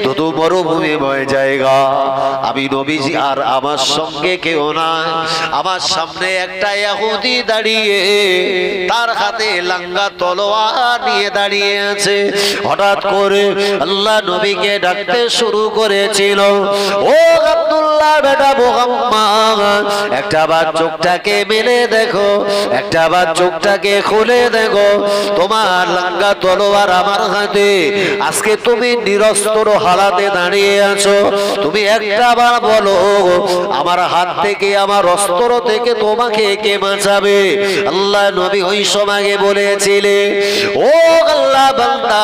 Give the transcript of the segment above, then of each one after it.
ধুধু মরুভূমিময় জায়গা, আমি নবীজি আর আমার সঙ্গে কেউ নাই। আমার সামনে একটা ইহুদি দাঁড়িয়ে, তার হাতে লাঙ্গা তলোয়ার নিয়ে দাঁড়িয়ে আছে। হঠাৎ করে আল্লাহ নবীকে ডাকতে শুরু করেছিল, ও আব্দুল্লাহ বেটা মুহাম্মদ, একটা বার চোখটাকে মেলে দেখো, একটা বার চোখটাকে খুলে দেখো, তোমার লাঙ্গা তলোয়ার আমার হাতে, আজকে তুমি নিরস্ত্র হালাতে দাঁড়িয়ে আছো। তুমি একটা বার বলো, আমার হাত থেকে, আমার অস্ত্র থেকে তোমাকে কে বাঁচাবে? আল্লাহ নবী ওই সময় বলেছিলে, ও আল্লাহ বান্দা,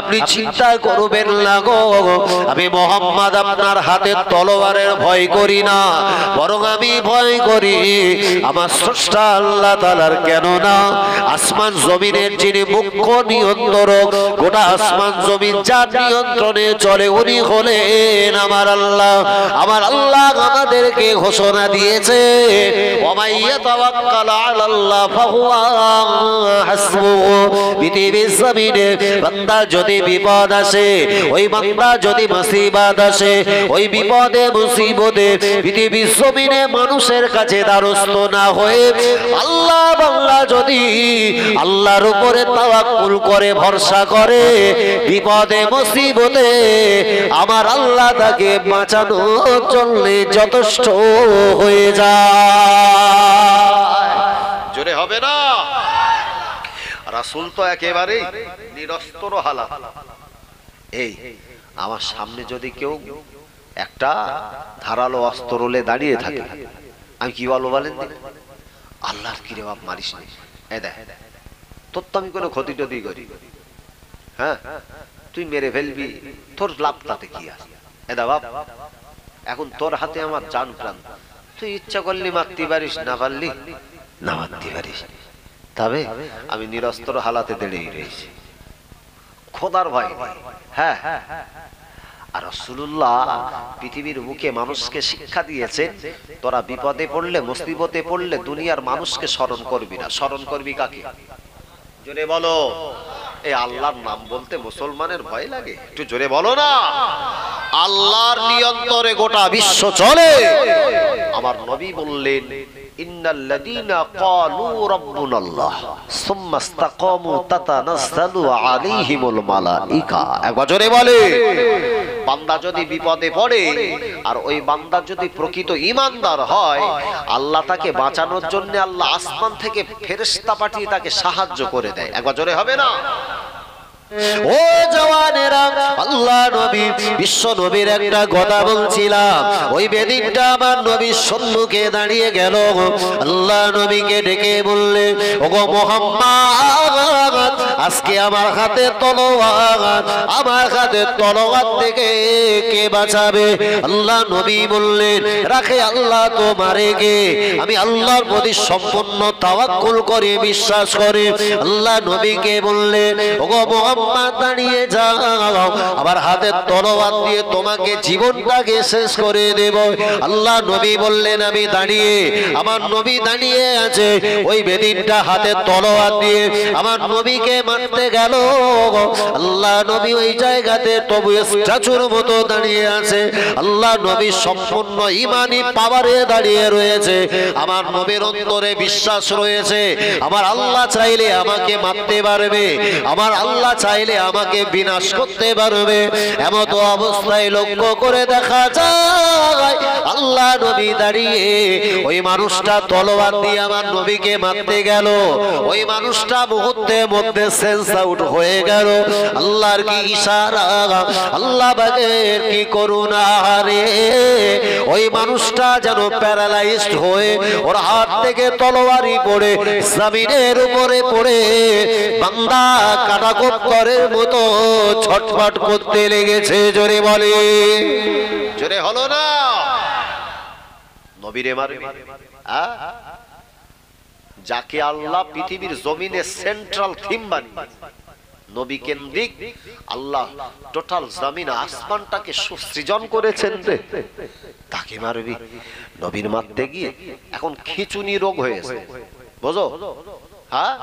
আপনি চিন্তা করবেন না গো, আমি মুহাম্মদ আপনার হাতের তলোয়ারের ভয় করি না, বরং আমি ভয় করি আমার স্রষ্টা আল্লাহ তাআলার। কেন না, আসমান জমিনের যিনি মুখ্য নিয়ন্ত্রক, গোটা আসমান জমিন যার নিয়ন্ত্রণে চলে, উনি হলেন আমার আল্লাহ। আমার আল্লাহ আমাদেরকে ঘোষণা দিয়েছে, ওয়ামাইয়া তাওয়াক্কাল আলাল্লাহ ফাহুয়া হাসবুহু। পৃথিবীর জমিনে বান্দা যদি বিপদ আসে, ওই বান্দা যদি মুসিবত আসে, ওই বিপদে মুসিবতে পৃথিবীর জমিনে মানুষের কাছে দ্বারস্থ না হয়ে আল্লাহ বান্দা যদি আল্লাহর উপরে তাওয়াক্কুল করে, ভরসা করে, বিপদে মুসিবতে আমার আল্লাহ তাকে বাঁচানোর জন্য যথেষ্ট হয়ে যায়। জোরে হবে না? রাসূল তো একেবারে নিরস্ত্র হালাত। এই আমার সামনে যদি কেউ একটা ধারালো অস্ত্র নিয়ে দাঁড়িয়ে থাকে, আমি কি বলবো বলেন? আল্লাহর কি রে বাপ, মারিস না, এ দেখ তোর তো আমি কোনো ক্ষতি টতি করি, হ্যাঁ তুই মেরে ফেলবি, তোর লাভ তাতে কি আছে? এদা বাপ, এখন তোর হাতে আমার জান প্রাণ, তুই ইচ্ছা করলি মারতে পারিস, না পারলি না মারতে পারিস। তবে আমি নিরস্ত্র হালাতে দাঁড়িয়ে রয়েছি, খোদার ভয়। হ্যাঁ, আর রাসূলুল্লাহ পৃথিবীর বুকে মানুষকে শিক্ষা দিয়েছে, তোরা বিপদে পড়লে, মুসিবতে পড়লে দুনিয়ার মানুষকে স্মরণ করবি না, স্মরণ করবি কাকে? জোরে বলো। এই আল্লাহর নাম বলতে মুসলমানের ভয় লাগে? একটু জোরে বলো না। আল্লাহর নিয়ন্ত্রণে গোটা বিশ্ব চলে। আমার নবী বললেন, ইন্নাল্লাযীনা ক্বালু রাব্বুনাল্লাহ সুম্মা ইসতাকামু তাতানাজ্জালু আলাইহিমুল মালায়েকা। একবার জোরে বলে। বান্দা যদি বিপদে পড়ে আর ওই বান্দা যদি প্রকৃত ঈমানদার হয়, আল্লাহ তাকে বাঁচানোর জন্য আল্লাহ আসমান থেকে ফেরেশতা পাঠিয়ে তাকে সাহায্য করে দেয়। একবার জোরে হবে না? ও জওয়ানেরা, আল্লাহ নবী, বিশ্ব নবীর একটা কথা বলছিলাম, ওই বেদিনটা আমার নবীর সম্মুখে দাঁড়িয়ে গেল। আল্লাহ নবীকে ডেকে বললে, ওগো মুহাম্মদ, আজকে আমার হাতে তলোয়ার, আমার হাতে তলোয়ার থেকে কে বাঁচাবে? আল্লাহ নবী বললেন, রাখে আল্লাহ তোমারে কে? আমি আল্লাহর প্রতি সম্পূর্ণ তাওয়াক্কুল করে, বিশ্বাস করে আল্লাহ নবীকে বললেন, ওগো মুহাম্মদ, দাঁড়িয়ে যাও, আমার হাতের তলোয়ার দিয়ে তোমাকে জীবনটাকে শেষ করে দেব। আল্লাহ নবী বললেন, আমি দাঁড়িয়ে, আমার নবী দাঁড়িয়ে আছে, ওই বেদিনটা হাতের তলোয়ার দিয়ে আমার নবীকে মারতে গেল। আল্লাহ নবী ওই জায়গাতে তবু স্ট্যাচুর মতো দাঁড়িয়ে আছে। আল্লাহ নবী সম্পূর্ণ ঈমানি পাওয়ারে দাঁড়িয়ে রয়েছে। আমার নবীর অন্তরে বিশ্বাস রয়েছে, আমার আল্লাহ চাইলে আমাকে মারতে পারবে, আমার আল্লাহ চাইলে আমাকে বিনাশ করতে পারবে। এমত অবস্থায় লক্ষ্য করে দেখা যায় আল্লাহ নবী দাঁড়িয়ে, ওই মানুষটা তলোয়ার দিয়ে আমার নবীকে মারতে গেল, ওই মানুষটা মুহূর্তের মধ্যে সেন্স আউট হয়ে গেল। আল্লাহর কি ইশারা, আল্লাহ বাগের কি করুণা রে! ওই মানুষটা যেন প্যারালাইজড হয়ে ওর হাত থেকে তলোয়ারই পড়ে জমিনের উপরে পড়ে বান্দা কাটাকোত্তরের মতো ছটফট করতে লেগেছে। জোরে বলে, জোরে হলো না? নবীরে মারবে, যাকে আল্লাহ পৃথিবীর জমিনে সেন্ট্রাল থিম বানিয়ে, নবী কেন্দ্রিক আল্লাহ টোটাল জমিন আসমানটাকে সৃজন করেছেন, তাকে মারবি? নবীর মারতে গিয়ে এখন খিচুনি রোগ হয়েছে, বুঝো? হ্যাঁ,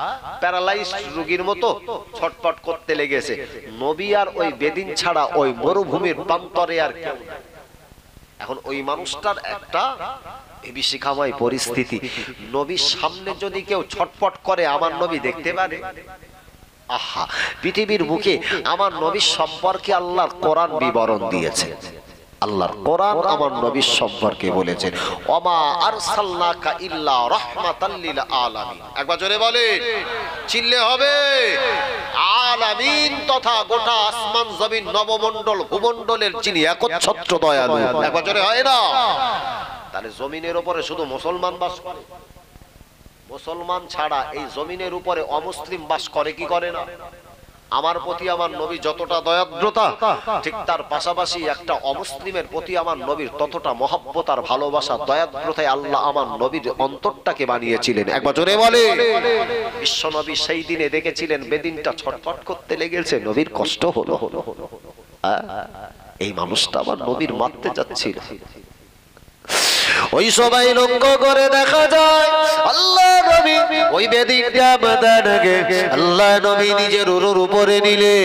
প্যারালাইজড রোগীর মতো ছটপট করতে লেগেছে। নবী আর ওই বেদিন ছাড়া ওই মরুভূমির প্রান্তরে আর কেউ নাই। এখন ওই মানুষটার একটা বিভীষিকাময় পরিস্থিতি। নবীর সামনে যদি কেউ ছটপট করে আমার নবী দেখতে পারে? আহা, পৃথিবীর বুকে আমার নবীর সম্পর্কে আল্লাহর কোরআন বিবরণ দিয়েছে। আল্লাহর কোরআন আমার নবীর সম্পর্কে বলেছেন, ওমা আরসালনাকা ইল্লা রাহমাতাল লিল আলামিন। একবার জোরে বলেন, চিল্লে হবে। আলামিন তথা গোটা আসমান জমিন নবমণ্ডল ভূমণ্ডলের যিনি একচ্ছত্র দয়ালু। একবার জোরে হয় না? তাহলে জমিনের উপরে শুধু মুসলমান বাস করে? মুসলমান ছাড়া এই জমিনের উপরে অমুসলিম বাস করে কি করে না? আমার প্রতি আমার নবী যতটা দয়াদ্রতা, ঠিক তার পাশাপাশি একটা অমুসলিমের প্রতি আমার নবীর ততটা মহব্বত আর ভালোবাসা, দয়াদ্রতায় আল্লাহ আমার নবীর অন্তরটাকে বানিয়েছিলেন। একবার জোরে বলে। বিশ্ব নবী সেই দিনে দেখেছিলেন বেদিনটা ছটফট করতে লেগেছে, নবীর কষ্ট হলো। এই মানুষটা আমার নবীর মারতে যাচ্ছিল। ওই সবাই লক্ষ্য করে দেখা যায় আল্লাহ নবী ওই বেদিনটা বাঁধাকে আল্লাহ নবী নিজের উরুর উপরে নিলে,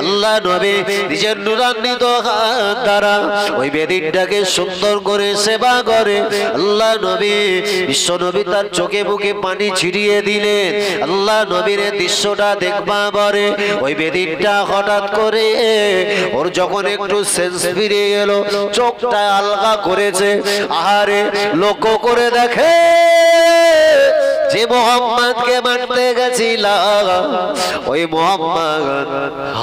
আল্লাহ নবী নিজের নুরান্বিত হাত দ্বারা ওই বেদিনটাকে সুন্দর করে সেবা করে। আল্লাহ নবী, বিশ্ব নবী তার চোখে মুখে পানি ছিটিয়ে দিলেন। আল্লাহ নবীর দৃশ্যটা দেখবা পরে ওই বেদিনটা হঠাৎ করে ওর যখন একটু সেন্স ফিরে গেল, চোখটা আলগা করেছে। আহারে, লক্ষ্য করে দেখে যে মোহাম্মদকে মারতে গেছিলাম, ওই মোহাম্মদ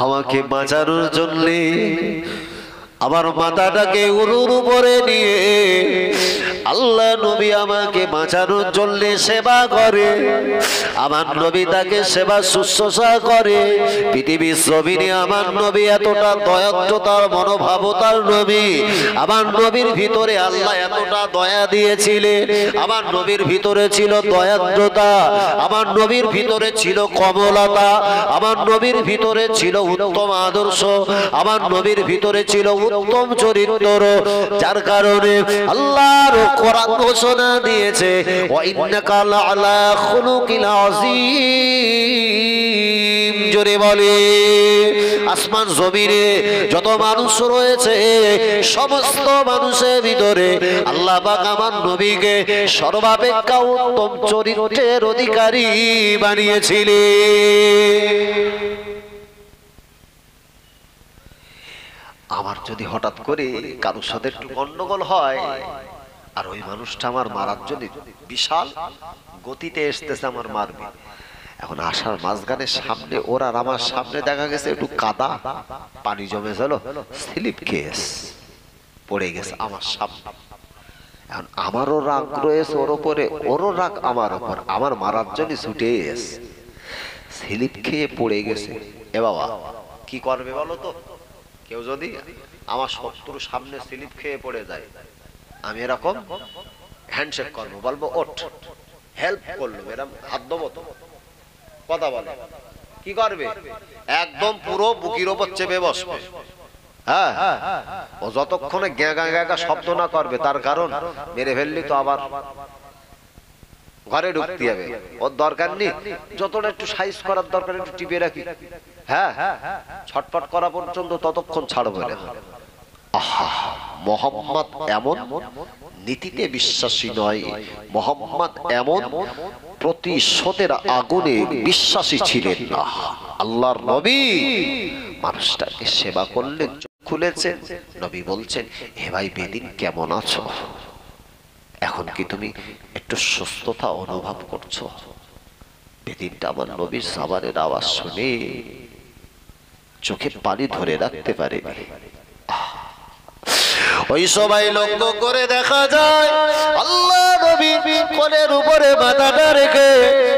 আমাকে বাঁচানোর জন্য আমার মাথাটাকে উরুর উপরে নিয়ে আল্লাহ নবী আমাকে বাঁচানোর জন্য সেবা করে। আমার নবী তাকে সেবা শুশ্রূষা করে। পৃথিবীর জমিনে আমার নবী এতটা দয়াদ্রতার মনোভাবতার নবী। আমার নবীর ভিতরে আল্লাহ এতটা দয়া দিয়েছিলেন। আমার নবীর ভিতরে ছিল দয়াদ্রতা, আমার নবীর ভিতরে ছিল কমলতা, আমার নবীর ভিতরে ছিল উত্তম আদর্শ, আমার নবীর ভিতরে ছিল উত্তম চরিত্র, যার কারণে আল্লাহর কোরআন ঘোষণা দিয়েছে, ওয়া ইন্নাকা লাআলা খুলুকিল আযীম। জোরে বলে। আসমান জমিনে যত মানুষ রয়েছে সমস্ত মানুষের ভিতরে আল্লাহ পাক আমার নবীকে সর্বাপেক্ষা উত্তম চরিত্রের অধিকারী বানিয়েছিলেন। আমার যদি হঠাৎ করে কারোর সাথে একটু গন্ডগোল হয় আর ওই মানুষটা আমার মারার জন্য বিশাল গতিতে আসতেছে, আমার মারবে, এখন আসার মাঝখানে সামনে ওর আর আমার সামনে দেখা গেছে একটু কাদা পানি জমে গেল, স্লিপ কেস পড়ে গেছে আমার সামনে। এখন আমারও রাগ রয়েছে ওর উপরে, ওরও রাগ আমার উপর, আমার মারার জন্য ছুটে এসে স্লিপ খেয়ে পড়ে গেছে। এ বাবা, কি করবে বলো তো? কেউ যদি আমার শত্রুর সামনে স্লিপ খেয়ে পড়ে যায়, আমি এরকম হ্যান্ডশেক করবো, বলবো ওঠ, হেল্প করলো, এরকম হাত দেবো তো, কথা বলে। কি করবে? একদম পুরো বুকির ওপর চেপে বসবে। হ্যাঁ, ও যতক্ষণে গ্যাগা গ্যাগা শব্দ না করবে, তার কারণ মেরে ফেললি তো আবার ঘরে ঢুকতে হবে, ওর দরকার নেই। যতটা একটু সাইজ করার দরকার একটু টিপে রাখি। হ্যাঁ, ছটফট করা পর্যন্ত ততক্ষণ ছাড়বো না। আহা, মোহাম্মদ এমন নীতিতে বিশ্বাসী নয়, মোহাম্মদ এমন প্রতিশোধের আগুনে বিশ্বাসী ছিলেন না। আল্লাহর নবী মানুষটাকে সেবা করলেন, চোখ খুলেছেন। নবী বলছেন, হে ভাই বেদিন, কেমন আছো? এখন কি তুমি একটু সুস্থতা অনুভব করছো? বেদিনটা আমার নবীর সাবানের আওয়াজ শুনে চোখে পানি ধরে রাখতে পারে। ওই সবাই লক্ষ্য করে দেখা যায় আল্লাহ নবী কোলের উপরে মাথাটা রেখে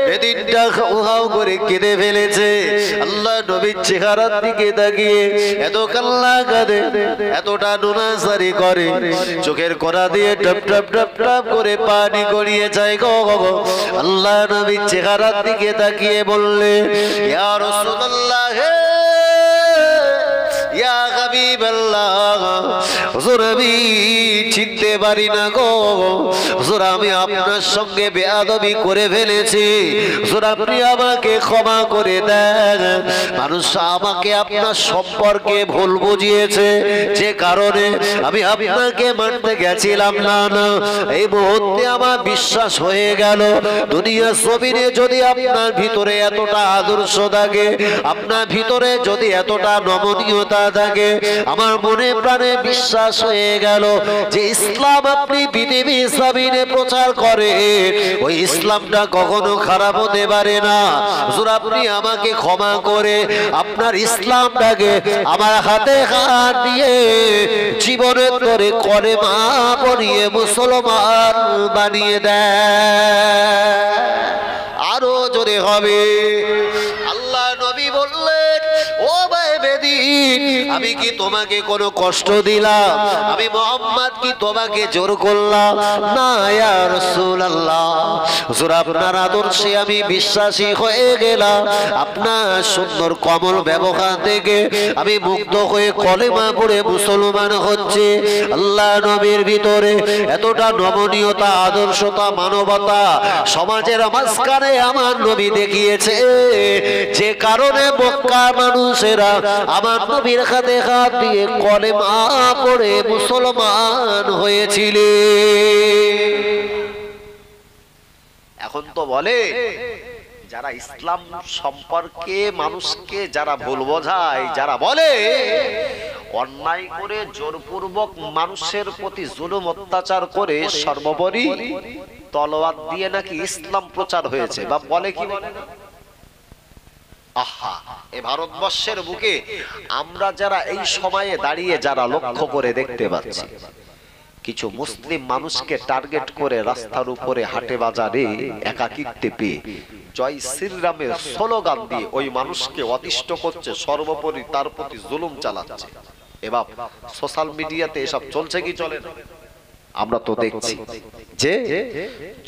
বেদিনটা উহাও করে কেঁদে ফেলেছে। আল্লাহ নবীর চেহারার দিকে তাকিয়ে এত কান্না কাঁদে, এতটা নোনাসারি করে, চোখের কোণা দিয়ে টপ টপ টপ টপ করে পানি গড়িয়ে যায় গো। আল্লাহ নবীর চেহারার দিকে তাকিয়ে বললে, ইয়া রাসূলুল্লাহ, ইয়া হাবিবাল্লাহ, হুজুর আমি চিনতে পারি না গো হুজুর, আমি আপনার সঙ্গে বেয়াদবি করে ফেলেছি হুজুর, আপনি আমাকে ক্ষমা করে দেন। মানুষ আমাকে আপনার সম্পর্কে ভুল বুঝিয়েছে, যে কারণে আমি আপনাকে মানতে গেছিলাম না। এই মুহূর্তে আমার বিশ্বাস হয়ে গেল দুনিয়া জমিনে যদি আপনার ভিতরে এতটা আদর্শ থাকে, আপনার ভিতরে যদি এতটা নমনীয়তা থাকে, আমার মনে প্রাণে বিশ্বাস হয়ে গেল যে ইসলাম আপনি পৃথিবী জমিনে প্রচার করে, ওই ইসলামটা কখনো খারাপ হতে পারে না। হুজুর, আপনি আমাকে ক্ষমা করে আপনার ইসলামটাকে আমার হাতে হাত দিয়ে জীবনের করে কলেমা পড়িয়ে মুসলমান বানিয়ে দেয়। আরো জোরে হবে। আল্লাহ নবী বললেন, ও ভাই বেদিন, আমি কি তোমাকে কোনো কষ্ট দিলাম? আমি মুহাম্মদ কি তোমাকে জোর করলাম? না ইয়া রাসূলুল্লাহ, হুজুর আপনার আদর্শে আমি বিশ্বাসী হয়ে গেলাম, আপনার সুন্দর কমল ব্যবহার থেকে আমি মুগ্ধ হয়ে কলেমা পড়ে মুসলমান হচ্ছে। আল্লাহ নবীর ভিতরে এতটা নমনীয়তা, আদর্শতা, মানবতা সমাজের মাঝখানে আমার নবী দেখিয়েছে, যে কারণে মক্কার মানুষেরা আমার নবীর হাতে হাত দিয়ে কলেমা পড়ে মুসলমান হয়েছিল। এখন তো বলে যারা ইসলাম সম্পর্কে মানুষকে যারা ভুল বোঝায়, যারা বলে অন্যায় করে জোরপূর্বক মানুষের প্রতি জুলুম অত্যাচার করে সর্বোপরি তলোয়ার দিয়ে নাকি ইসলাম প্রচার হয়েছে, বা বলে কি বলে না? আহা, এ ভারতবর্ষের বুকে আমরা যারা এই সময়ে দাঁড়িয়ে যারা লক্ষ্য করে দেখতে পাচ্ছি, কিছু মুসলিম মানুষকে টার্গেট করে রাস্তার উপরে হাটে বাজারে একাকিত্বে পেয়ে জয় শ্রীরামের স্লোগান দিয়ে ওই মানুষকে অতিষ্ঠ করছে, সর্বোপরি তার প্রতি জুলুম চালাচ্ছে। এবার সোশ্যাল মিডিয়াতে এসব চলছে কি চলে না? আমরা তো দেখছি যে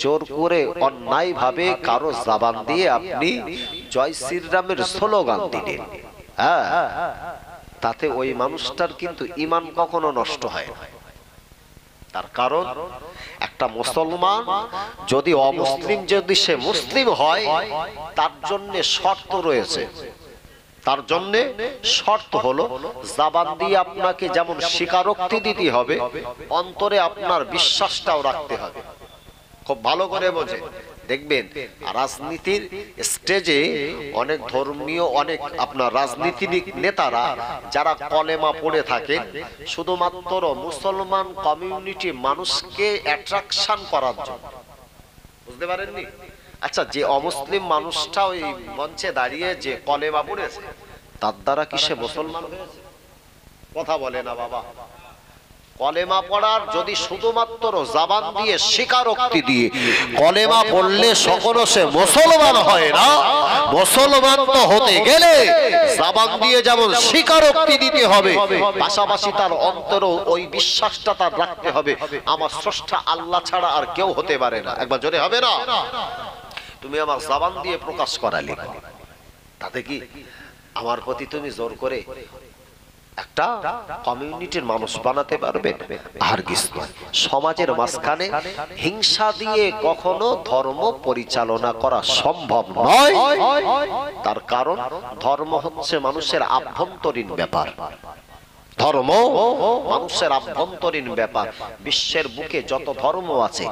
জোর করে অন্যায় ভাবে কারো জবান দিয়ে আপনি জয় শ্রীরামের স্লোগান দিলেন, হ্যাঁ, তাতে ওই মানুষটার কিন্তু ঈমান কখনো নষ্ট হয় না। তার কারণ একটা মুসলমান যদি অমুসলিম যদি সে মুসলিম হয়, তার জন্য শর্ত রয়েছে। তার জন্য শর্ত হলো জবান দিয়ে আপনাকে যেমন স্বীকারোক্তি দিতে হবে, অন্তরে আপনার বিশ্বাসটাও রাখতে হবে। খুব ভালো করে বোঝে দেখবেন রাজনীতির স্টেজে অনেক ধর্মীয় অনেক আপনার রাজনীতিবিদ নেতারা যারা কলেমা পড়ে থাকেন শুধুমাত্র মুসলমান কমিউনিটি মানুষকে অ্যাট্রাকশন করার জন্য, বুঝতে পারেননি? আচ্ছা, যে অমুসলিম মানুষটা ওই মঞ্চে দাঁড়িয়ে যে কলেমা পড়েছে, তার দ্বারা কি সে মুসলমান হয়েছে? কথা বলে না বাবা। কলেমা পড়ার যদি শুধুমাত্র জবান দিয়ে স্বীকারোক্তি দিয়ে কলেমা পড়লে সকল সে মুসলমান হয় না। মুসলমান তো হতে গেলে জবান দিয়ে যেমন স্বীকারোক্তি দিতে হবে, পাশাপাশি তার অন্তরে ওই বিশ্বাসটা তার রাখতে হবে, আমার স্রষ্টা আল্লাহ ছাড়া আর কেউ হতে পারে না। একবার জোরে হবে না? তুমি আমার জবান দিয়ে প্রকাশ করালে, তাতে কি আমার প্রতি তুমি জোর করে একটা কমিউনিটির মানুষ বানাতে পারবে? আর কিছু সমাজের মাঝখানে হিংসা দিয়ে কখনো ধর্ম পরিচালনা করা সম্ভব নয়। তার কারণ ধর্ম হচ্ছে মানুষের আভ্যন্তরীণ ব্যাপার। ধর্ম মানুষের আভ্যন্তরীণ ব্যাপার। বিশ্বের বুকে যত ধর্ম আছে,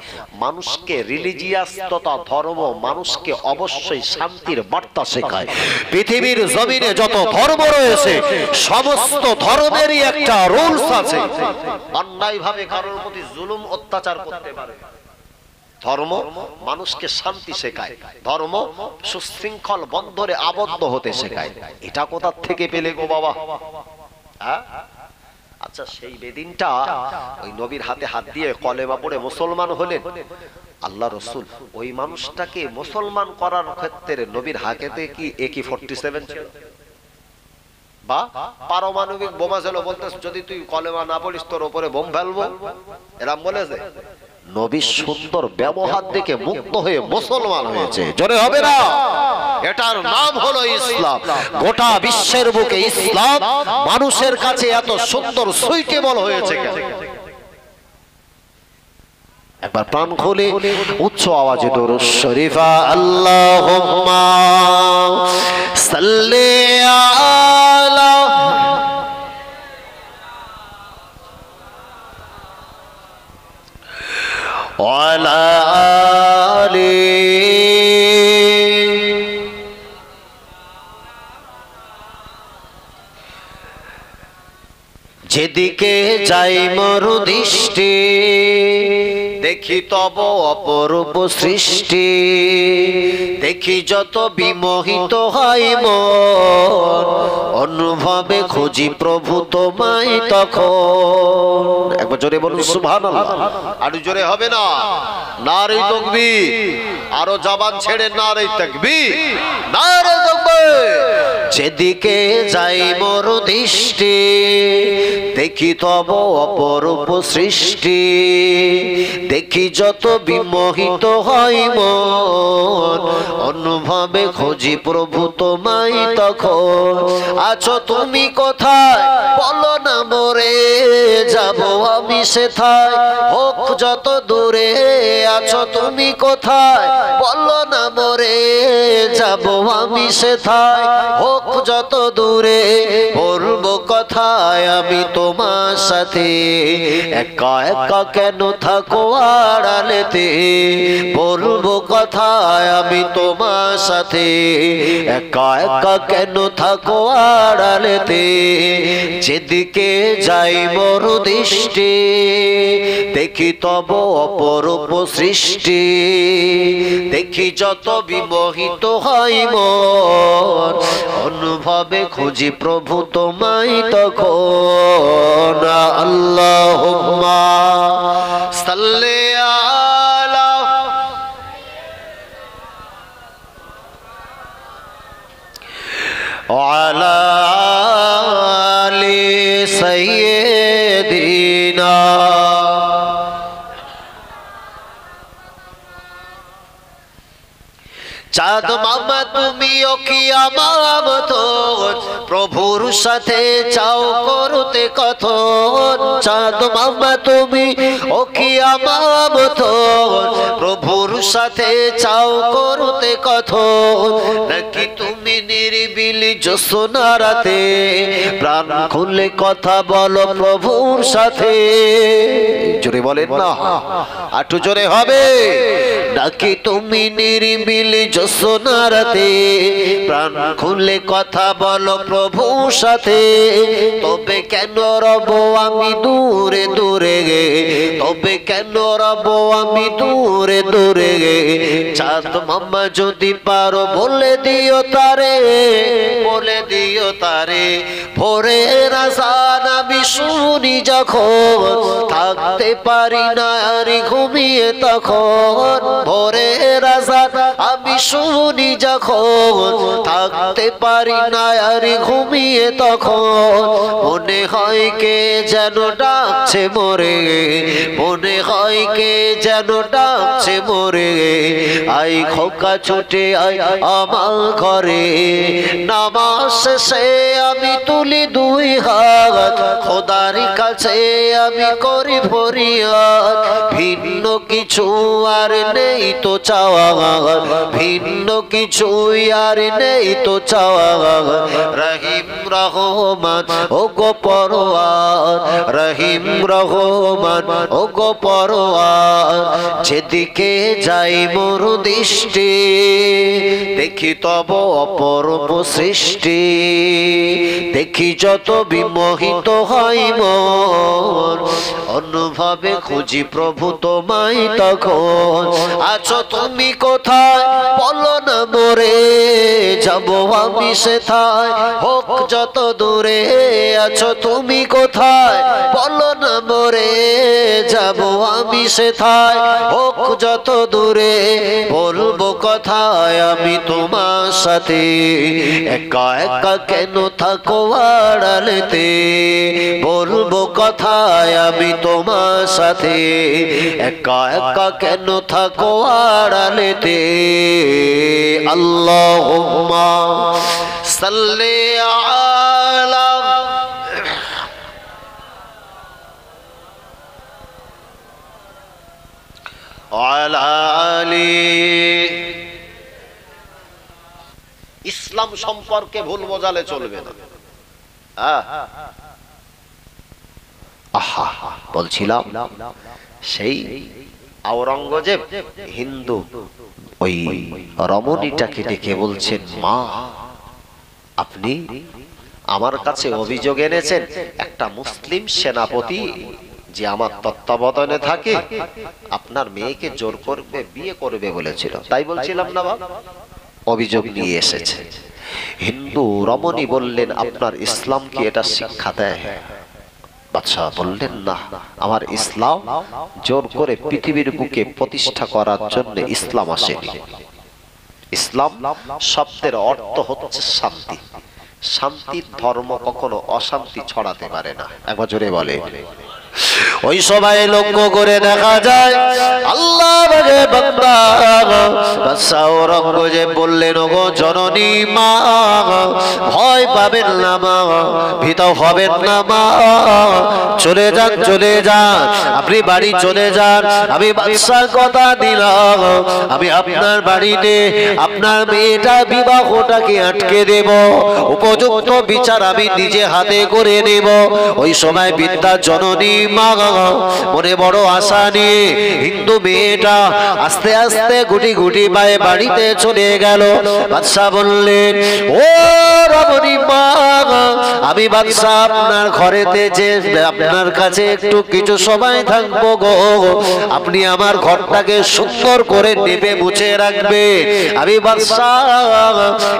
মানুষকে রিলিজিয়াস তথা ধর্ম মানুষকে অবশ্যই শান্তির বার্তা শেখায়। পৃথিবীর জমিনে যত ধর্ম রয়েছে সমস্ত ধর্মেরই একটা রুলস আছে। অন্যায় ভাবে কারোর প্রতি জুলুম অত্যাচার করতে পারে। ধর্ম মানুষকে শান্তি শেখায়, ধর্ম সুশৃঙ্খল বন্ধনে আবদ্ধ হতে শেখায়। এটা কোথা থেকে পেলে গো বাবা? আচ্ছা, সেই বেদিনটা ওই নবীর হাতে হাত দিয়ে কলেমা পড়ে মুসলমান হলেন। আল্লাহ রাসূল ওই মানুষটাকে মুসলমান করার ক্ষেত্রে নবীর হাতেতে কি AK-47 ছিল বা পারমাণবিক বোমা ছিল? বলতে যদি তুই কলেমা না পড়িস তোর উপরে বোম ফেলবো, এরকম বলেছে? নবীর সুন্দর ব্যবহার দেখে মুগ্ধ হয়ে মুসলমান হয়েছে। জোরে হবে না? এটার নাম হলো ইসলাম। গোটা বিশ্বের বুকে ইসলাম মানুষের কাছে এত সুন্দর সুইটেবল হয়েছে কেন? একবার প্রাণ খুলে উচ্চ আওয়াজে দরুদ শরীফ আল্লাহুম্মা সাল্লি আলা ওয়ালা আলি যেদিকে যাই মরু দৃষ্টি দেখি তব অপরূপ সৃষ্টি দেখি যত বিমোহিত হয় মন অনুভবে খুঁজি প্রভু তোমায় তখন। একবার জোরে বলুন সুবহানাল্লাহ। আরো জোরে হবে না? নারে তাকবীর। আরো জবান ছেড়ে নারে তাকবীর, নারে তাকবীর। যেদিকে যাই মরু দৃষ্টি দেখি তব অপরূপ সৃষ্টি দেখি যত বিমোহিত হয় মন অনুভবে খুঁজি প্রভু তোমায় তখন। আছো তুমি কোথায় বলো না মোরে যাব আমি সেথায় হোক যত দূরে। আছো তুমি কোথায় বলো না মোরে যাব আমি সেথায় হোক যত দূরে। বলবো কথায় আমি তোমার সাথে একা একা কেন থাকো আড়ালেতে। বলবো কথায় আমি তোমার সাথে একা একা কেন থাকো আড়ালেতে। যেদিকে যাই মরু দৃষ্টি দেখি তব অপরূপ সৃষ্টি দেখি যত বিমোহিত হয় মন অনুভবে খুঁজি প্রভু তোমায় তখন। আল্লাহুম্মা সাল্লি আলা ওয়ালা আলি সাইয়্যিদিনা। চাঁদ মামা তুমিও কি আমার মতো প্রভুর সাথে চাও করতে কথন। চাঁদ মামা তুমি ও কি আমার মতো প্রভুর সাথে চাও করতে কথন। নাকি তুমি নিরিবিলি জ্যোৎস্না রাতে প্রাণ খুলে কথা বলো প্রভুর সাথে। জোরে বলেন না, আটু জোরে হবে। নাকি তুমি নিরিবিলি জ্যোৎস্না রাতে প্রাণ খুলে কথা বলো প্রভুর সাথে। তবে কেন রব আমি দূরে দূরে গে, তবে কেন রব আমি দূরে দূরে গে। চাঁদ মামা যদি পারো বলে দিও তারে, বলে দিও তারে। ভোরের আজান আমি শুনি যখন থাকতে পারি না আর ঘুমিয়ে তখন। ভোরের আজান আমি শুনি যখন থাকতে পারি না আর ঘুমিয়ে তখন। মনে হয় কে যেন ডাকছে মোরে, মনে হয় কে যেন ডাকছে মোরে। আই খোকা ছুটে আই আমার ঘরে নামাজ শেষে আমি তুলি দুই হাত খোদার কাছে আমি করি ফরিয়াদ। ভিন্ন কিছু আর নেই তো চাওয়া, ভিন্ন কিছু আর নেই তো চাওয়া। রহিম রহমান ও গো পরওয়ার, রহিম রহমান ও গো পরওয়ার। যেদিকে যাই মরু দৃষ্টি দেখি তব অপরূপ সৃষ্টি দেখি যত বিমোহিত হয় মন অনুভবে খুঁজি প্রভু তোমায় তখন। আছো তুমি কোথায় বলো না মোরে যাব আমি সেথায় হোক যত দূরে। আছো তুমি কোথায় বলো না মোরে যাব আমি সেথায় হোক যত দূরে। বলবো কথায় আমি তোমার সাথে একা একা কেন থাকো আড়ালেতে। বলবো কথায় আমি তোমার সাথে একা একা কেন থাকো আড়ালেতে। আল্লাহুম্মা সাল্লি আলা ওয়ালা আলি। ইসলাম সম্পর্কে ভুল বোঝালে চলবে না। আহা, বলছিলাম সেই আওরঙ্গজেব হিন্দু ওই রমণীটাকে ডেকে বলছেন, মা আপনি আমার কাছে অভিযোগ এনেছেন একটা মুসলিম সেনাপতি যে আমার তত্ত্বাবধানে থাকে আপনার মেয়েকে জোর করবে, বিয়ে করবে বলেছিল। তাই বলছিলাম না বাবা, অভিযোগ নিয়ে এসেছে। হিন্দু রমণী বললেন, আপনার ইসলাম কি এটা শিক্ষা দেয়? বাদশাহ বললেন, না, আমার ইসলাম জোর করে পৃথিবীর বুকে প্রতিষ্ঠা করার জন্য ইসলাম আসেনি। ইসলাম শব্দের অর্থ হচ্ছে শান্তি। শান্তির ধর্ম কখনো অশান্তি ছড়াতে পারে না। একবার জোরে বলে। ওই সময় লক্ষ্য করে দেখা যায় আল্লাহ বান্দা বাদশাহ আওরঙ্গজেব বললেন, ওগো জননী মা, ভয় পাবেন না মা, ভীত হবেন না মা, চলে যান, চলে যান, আপনি বাড়ি চলে যান। আমি বাদশার কথা দিলাম, আমি আপনার বাড়িতে আপনার মেয়েটা বিবাহটাকে আটকে দেব, উপযুক্ত বিচার আমি নিজে হাতে করে নেব। ওই সময় বিদ্যা জননী মা মনে বড় আশা নিয়ে হিন্দু মেয়েটা আস্তে আস্তে গুটি গুটি পায়ে বাড়িতে চলে গেল। বাদশাহ বললেন, ও রমণী মা, আমি বাদশাহ আপনার ঘরেতে যে আপনার কাছে একটু কিছু সময় থাকবো গো, আপনি আমার ঘরটাকে সুন্দর করে নেবে মুছে রাখবে। আমি বাদশাহ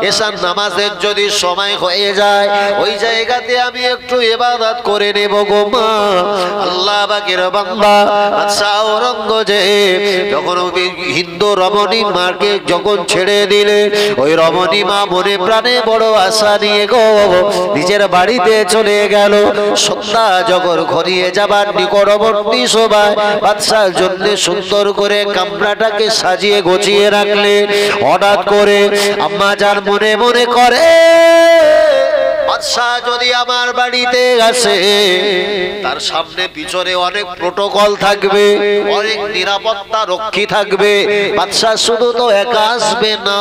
এশার নামাজের যদি সময় হয়ে যায় ওই জায়গাতে আমি একটু ইবাদত করে নেব গো মা। আল্লাহ পাকের বান্দা বাদশাহ আওরঙ্গজেব যখন হিন্দু রমণী মাকে যখন ছেড়ে দিলে, ওই রমণী মা মনে প্রাণে বড় আশা নিয়ে গো নিজের বাড়িতে চলে গেল। সন্ধ্যা যখন ঘনিয়ে যাবার নিকটবর্তী সময় বাদশার জন্য সুন্দর করে কামরাটাকে সাজিয়ে গুছিয়ে রাখলেন। হঠাৎ করে আম্মা যার মনে মনে করে, বাদশাহ যদি আমার বাড়িতে আসে তার সামনে পিছনে অনেক প্রোটোকল থাকবে, অনেক নিরাপত্তা রক্ষী থাকবে, বাদশাহ শুধু তো একা আসবে না,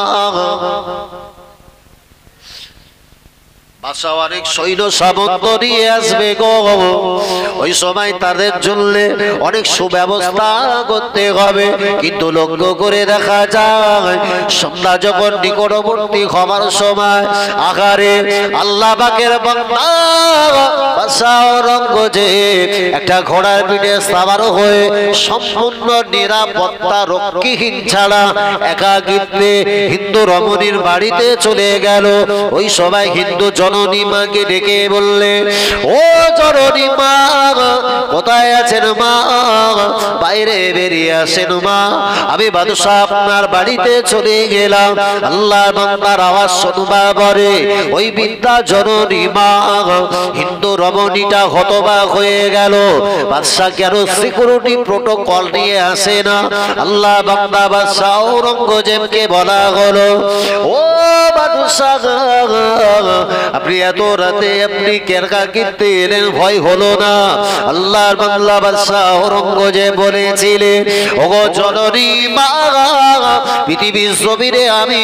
বাদশাহ অনেক সৈন্য সামন্ত নিয়ে আসবে গো। ওই সময় তাদের জন্য অনেক সুব্যবস্থা করতে হবে। কিন্তু লক্ষ্য করে দেখা যায় সন্ধ্যা যখন নিকটবর্তী হবার সময় আকারে আল্লাহ পাকের বান্দা বাদশাহ আওরঙ্গজেব একটা ঘোড়ার পিঠে সাওয়ার হয়ে সম্পূর্ণ নিরাপত্তা রক্ষীহীন ছাড়া একাকিত্বে হিন্দু রমণীর বাড়িতে চলে গেল। ওই সময় হিন্দু জননী মাকে ডেকে বললে, ও জননী মা, কোথায় আছেন মা? বাইরে বেরিয়ে আসেন মা, আমি বাদশাহ আপনার বাড়িতে চলে গেলাম। আল্লাহ বান্দার আওয়াজ শুনবা পরে ওই বিদ্যা জননী মা হিন্দু রমণীটা হতবাক হয়ে গেল। বাদশাহ কেন সিকিউরিটি প্রোটোকল নিয়ে আসে না? আল্লাহ বান্দা বাদশাহ আওরঙ্গজেবকে বলা হলো, ও বাদশাহ, আপনি এত রাতে আপনি কেরকাকিতে এলেন, ভয় হলো না? আল্লাহর বান্দা বাদশাহ আওরঙ্গজেব বলেছিলেন, ওগো জননী মা, পৃথিবীর জমিনে আমি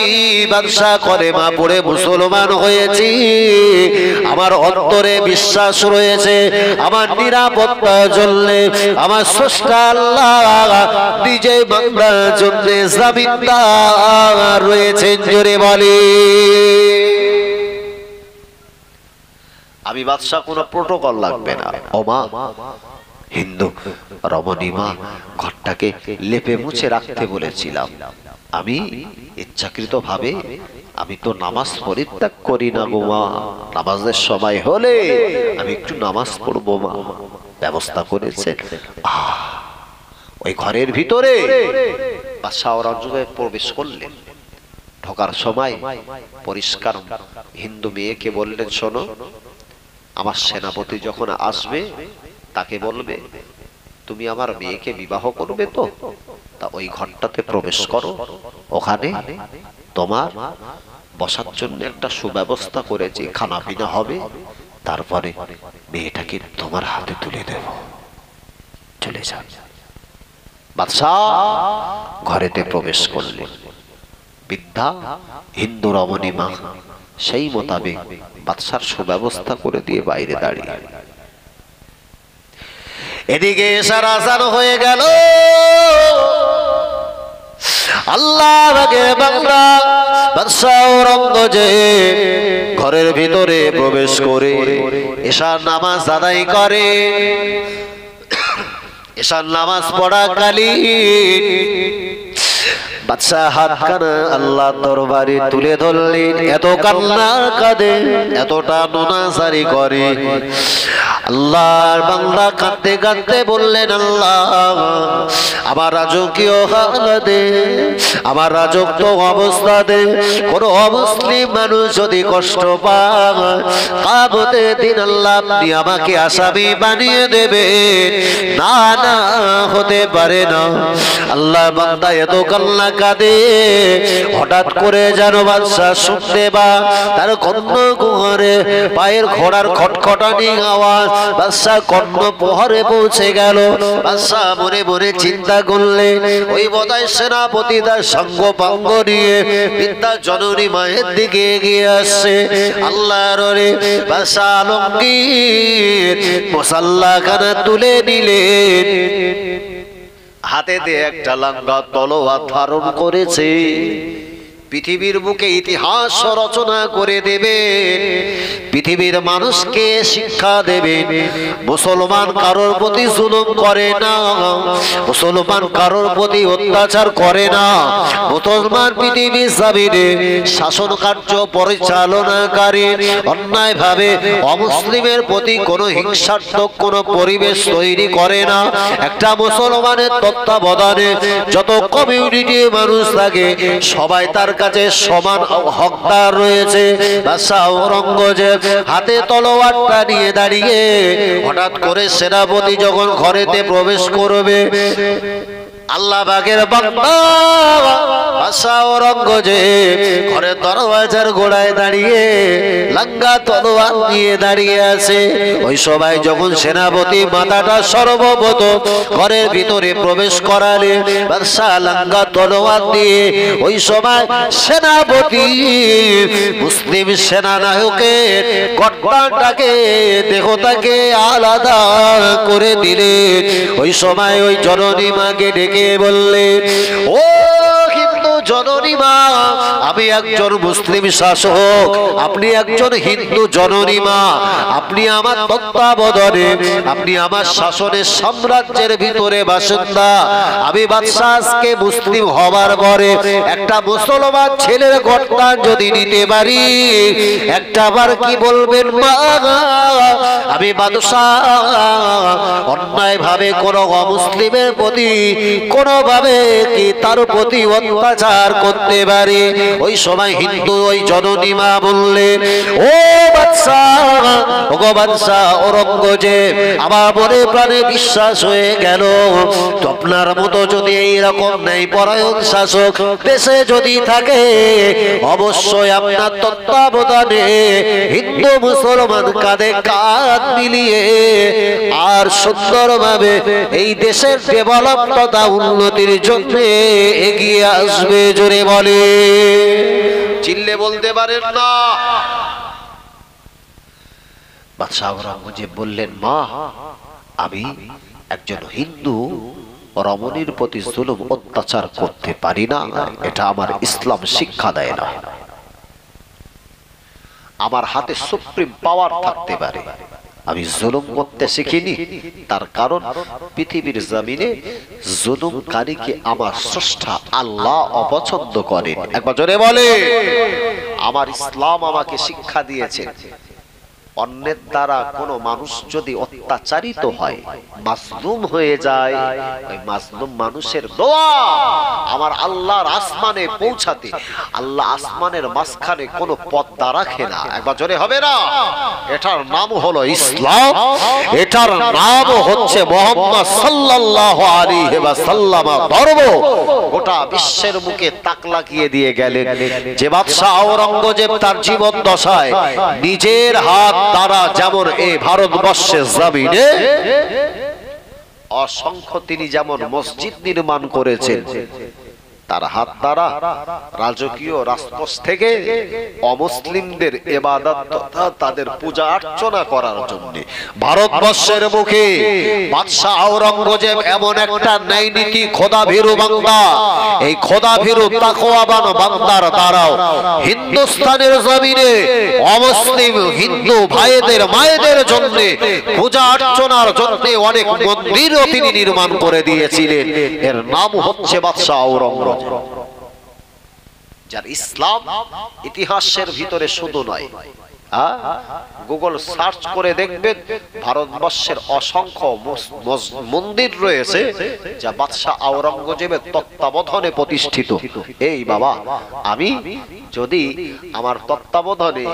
বাদশাহ কলেমা পড়ে মুসলমান হয়েছি, আমার অন্তরে বিশ্বাস রয়েছে, আমার নিরাপত্তার জন্য আমার স্রষ্টা আল্লাহ নিজে বান্দার জন্য জামিনদার রয়েছেন। জোরে বলে, আমি বাদশাহ কোনো প্রোটোকল লাগবে না। ও মা, হিন্দু রমণী মা, ঘরটাকে লেপে মুছে রাখতে বলেছিলাম, আমি ইচ্ছাকৃত ভাবে আমি তো নামাজ পরিত্যাগ করি না গো মা, নামাজের সময় হলে আমি একটু নামাজ পড়বো মা, ব্যবস্থা করেছে। ওই ঘরের ভিতরে বাদশাহ আওরঙ্গজেব প্রবেশ করলেন। ঢোকার সময় পরিষ্কার হিন্দু মেয়েকে বললেন, শোনো, আমার সেনাপতি যখন আসবে তাকে বলবে তুমি আমার মেয়েকে বিবাহ করবে তো, তা ওই ঘরটাতে প্রবেশ করো, ওখানে তোমার বসার জন্য একটা সুব্যবস্থা করেছি, খানা পিনা হবে, তারপরে মেয়েটাকে তোমার হাতে তুলে দেব, চলে যাও। বাদশাহ ঘরেতে প্রবেশ করলেন। বৃদ্ধা হিন্দু রমণী মা সেই মোতাবেক বাদশার সুব্যবস্থা করে দিয়ে বাইরে দাঁড়িয়ে। এদিকে এশার আযান হয়ে গেল। আল্লাহ আগে বাংলা বাদশাহ ঔরঙ্গজেব ঘরের ভিতরে প্রবেশ করে এশার নামাজ আদায় করে। এশার নামাজ পড়াকালীন বাদশাহ হাতখানা আল্লাহ দরবারে তুলে ধরলেন। এত কান্না কাঁদে, এতটা নোনাজারি করে। আল্লাহর বান্দা কাঁদতে কাঁদতে বললেন, আল্লাহ আমার রাজকীয় হালাতে, আমার রাজত্ব অবস্থাতে কোন অমুসলিম মানুষ যদি কষ্ট পায়, কিয়ামতের দিন আল্লাহ আপনি আমাকে আসামি বানিয়ে দেবে। না না, হতে পারে না। আল্লাহর বান্দা এত কান্না কাঁদে। হঠাৎ করে যেন বাদশাহ শুনতে বা তার কর্ণ কুহরে পায়ের ঘোড়ার খটখটানি আওয়াজ বাদশাহ কর্ণ প্রহরে পৌঁছে গেল। বাদশাহ মনে মনে চিন্তা করলেন, ওই বোধহয় সেনাপতি তার সঙ্গ পাঙ্গ নিয়ে বৃদ্ধা জননী মায়ের দিকে এগিয়ে আসছে। আল্লাহর রে বাদশাহ আলমগীর মুসাল্লাখানা তুলে নিলেন। হাতে দিয়ে একটা লম্বা তলোয়ার ধারণ করেছে। পৃথিবীর বুকে ইতিহাস রচনা করে দেবেন, পৃথিবীর মানুষকে শিক্ষা দেবেন। মুসলমান কারোর প্রতি জুলুম করে না, মুসলমান কারোর প্রতি অত্যাচার করে না। মুসলমান পৃথিবীর জমিনে শাসন কার্য পরিচালনাকারী অন্যায়ভাবে অমুসলিমের প্রতি কোনো হিংসাত্মক কোনো পরিবেশ তৈরি করে না। একটা মুসলমানের তত্ত্বাবধানে যত কমিউনিটি মানুষ থাকে সবাই তার কাছে সমান হকদার রয়েছে। বাদশাহ ঔরঙ্গজেব হাতে তলোয়ারটা নিয়ে দাঁড়িয়ে হঠাৎ করে সেনাপতি যখন ঘরেতে প্রবেশ করবে, আল্লাহ পাকের বান্দা বাদশাহ ঔরঙ্গজেব ঘরের দরওয়াজার গোড়ায় দাঁড়িয়ে লাঙ্গা তলোয়ার নিয়ে দাঁড়িয়ে আছে। ওই সবাই যখন সেনাপতি মাথাটা সর্বপ্রথম ঘরের ভিতরে প্রবেশ করালে বাদশাহ লাঙ্গা তলোয়ার দিয়ে ওই সময় সেনাপতি মুসলিম সেনানায়কের গর্দানটাকে দেহটাকে আলাদা করে দিলেন। ওই সময় ওই জননী মাকে ডেকে বললেন, ও হিন্দু জননী মা, আমি একজন মুসলিম শাসক, আপনি একজন হিন্দু জননী মা, আপনি আমার তত্ত্বাবধানে, আপনি আমার শাসনের সাম্রাজ্যের ভিতরে বাসিন্দা। আমি বাদশাহ আজকে মুসলিম হবার পরে একটা মুসলমান ছেলের গর্দান যদি নিতে পারি, একটা বার কি বলবেন মা? আমি বাদশাহ অন্যায় ভাবে কোন অমুসলিমের প্রতি কোনোভাবে কি তার প্রতি অত্যাচার করতে পারে? ওই সময় হিন্দু ওই জননী মা বললেন, ও বাদশাহ, ও বাদশাহ ঔরঙ্গজেব, আমার মনে প্রাণে বিশ্বাস হয়ে গেল আপনার মতো যদি এইরকম নেই পরায়ণ শাসক দেশে যদি থাকে, অবশ্যই আপনার তত্ত্বাবধানে হিন্দু মুসলমান কাঁধে কাঁধ মিলিয়ে আর সুন্দরভাবে এই দেশের ডেভেলপ তথা উন্নতির জন্য এগিয়ে আসবে। জোরে বলে, চিল্লে বলতে পারেন না। বাদশাহ ঔরঙ্গজেব বললেন, মা, আমি একজন হিন্দু রমণীর প্রতি জুলুম অত্যাচার করতে পারি না, এটা আমার ইসলাম শিক্ষা দেয় না। আমার হাতে সুপ্রিম পাওয়ার থাকতে পারে, আমি জুলুম করতে শিখিনি। তার কারণ পৃথিবীর জমিনে জুলুমকারীকে আমার স্রষ্টা আল্লাহ অপছন্দ করেন। একবার জোরে বলে, আমার ইসলাম আমাকে শিক্ষা দিয়েছে অন্যের দ্বারা কোনো মানুষ যদি অত্যাচারিত হয়, মাজলুম হয়ে যায়, ওই মাজলুম মানুষের দোয়া আমার আল্লাহর আসমানে পৌঁছাতে আল্লাহ আসমানের মাঝখানে কোনো পর্দা রাখে না। একবার জোরে হবে না? এটার নাম হলো ইসলাম, এটার নাম হচ্ছে মুহাম্মদ সাল্লাল্লাহু আলাইহি ওয়াসাল্লাম। ধর্ম গোটা বিশ্বের মুখে তাক লাগিয়ে দিয়ে গেলেন যে বাদশাহ ঔরঙ্গজেব তার জীবন দশায় নিজের হাত দ্বারা যেমন এই ভারতবর্ষের জমিনে অসংখ্য তিনি যেমন মসজিদ নির্মাণ করেছেন, তার হাত দ্বারা রাজকীয় রাজপথ থেকে অমুসলিমদের ইবাদত তথা তাদের পূজা অর্চনা করার জন্য ভারতবর্ষের মুখে বাদশাহ আওরঙ্গজেব এমন একটা ন্যায় নীতি খোদাভীরু বান্দা, এই খোদাভীরু তাকওয়াবান বান্দার দ্বারাও হিন্দুস্তানের জমিনে অমুসলিম হিন্দু ভাইদের মায়েদের জন্য পূজা অর্চনার জন্য অনেক মন্দিরও তিনি নির্মাণ করে দিয়েছিলেন। এর নাম হচ্ছে বাদশাহ আওরঙ্গজেব, যার ইসলাম ইতিহাসের ভিতরে শুধু নয়, গুগল সার্চ করে দেখবেন ভারতবর্ষের অসংখ্য মন্দির রয়েছে যা বাদশাহ আওরঙ্গজেবের তত্ত্বাবধানে প্রতিষ্ঠিত। এই বাবা, আমি যদি আমার তত্ত্বাবধানে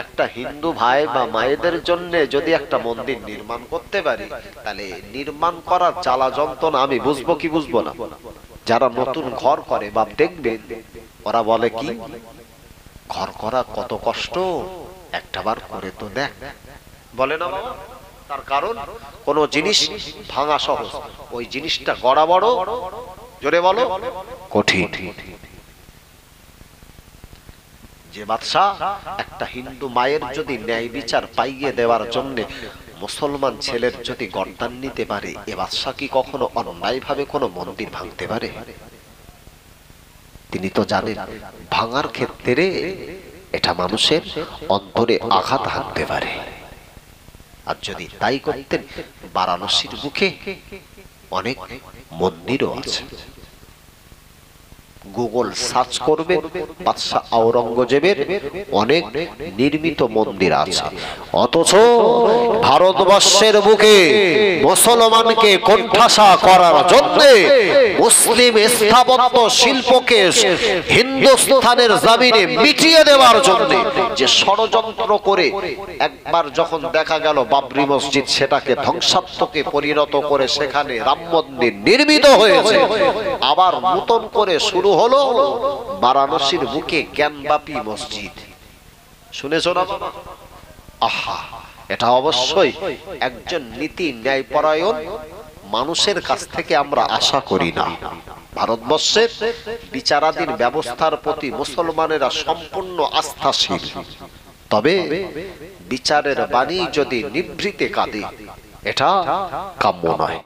একটা হিন্দু ভাই বা মায়েদের জন্য যদি একটা মন্দির নির্মাণ করতে পারি, তাহলে নির্মাণ করার জ্বালা যন্ত্রণা আমি বুঝবো কি বুঝবো না? যারা নতুন ঘর করে বাপ দেখবেন, ওরা বলে কি ঘর করা কত কষ্ট, একটাবার করে তো দেখ, বলে না বাবা? তার কারণ কোন জিনিস ভাঙা সহজ, ওই জিনিসটা গড়া বড়, জোরে বলো, কঠিন। যে বাদশা একটা হিন্দু মায়ের যদি ন্যায় বিচার পাইয়ে দেওয়ার জন্য মুসলমান ছেলের যদি গর্দান নিতে পারে, এ বাদশা কি কখনো অন্যায় ভাবে কোনো মন্দির ভাঙতে পারে? তিনি তো জানেন ভাঙার ক্ষেত্রে এটা মানুষের অন্তরে আঘাত হানতে পারে। আর যদি তাই করতেন, বারাণসীর মুখে অনেক মন্দিরও আছে। গুগল সার্চ করবে, বাদশাহ আওরঙ্গজেবের অনেক নির্মিত মন্দির আছে। অথচ ভারতবর্ষের বুকে মুসলমানকে কোণঠাসা করার জন্য, মুসলিম স্থাপত্য শিল্পকে হিন্দুস্তানের জমিনে মিটিয়ে দেওয়ার জন্য যে ষড়যন্ত্র করে একবার যখন দেখা গেল বাবরি মসজিদ সেটাকে ধ্বংসাত্মকে পরিণত করে সেখানে রাম মন্দির নির্মিত হয়েছে, আবার নতুন করে শুরু হলো বারাণসীর বুকে জ্ঞানবাপী মসজিদ। শুনেছো না? আহা, এটা অবশ্যই একজন নীতি ন্যায়পরায়ণ মানুষের কাছ থেকে আমরা আশা করি না। ভারতবর্ষের বিচারাধীন ব্যবস্থার প্রতি মুসলমানেরা সম্পূর্ণ আস্থাশীল, তবে বিচারের বাণী যদি নিভৃতে কাঁদে, এটা কাম্য নয়।